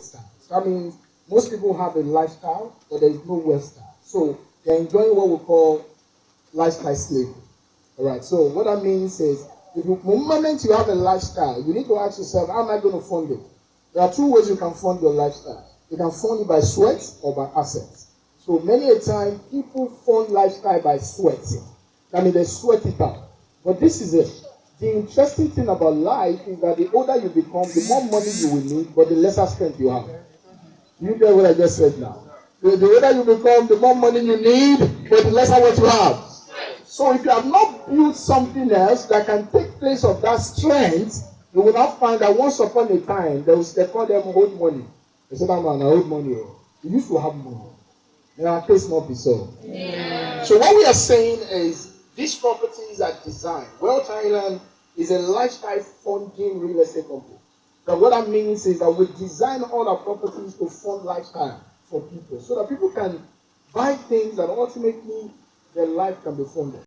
style. That means most people have a lifestyle, but there is no wealth style. So they're enjoying what we call lifestyle slavery. All right. So what that means is, the moment you have a lifestyle, you need to ask yourself, how am I going to fund it? There are two ways you can fund your lifestyle. You can fund it by sweat or by assets. So many a time, people fund lifestyle by sweating. I mean, they sweat it out. But this is it. The interesting thing about life is that the older you become, the more money you will need, but the lesser strength you have. You get what I just said now? The older you become, the more money you need, but the lesser what you have. So if you have not built something else that can take place of that strength, you will not find that once upon a time, they call them old money. They say that man, old money. You used to have money. In our case, not be so. Yeah. So what we are saying is, these properties are designed. Wealth Island is a lifestyle funding real estate company. So what that means is that we design all our properties to fund lifestyle for people, so that people can buy things and ultimately their life can be funded.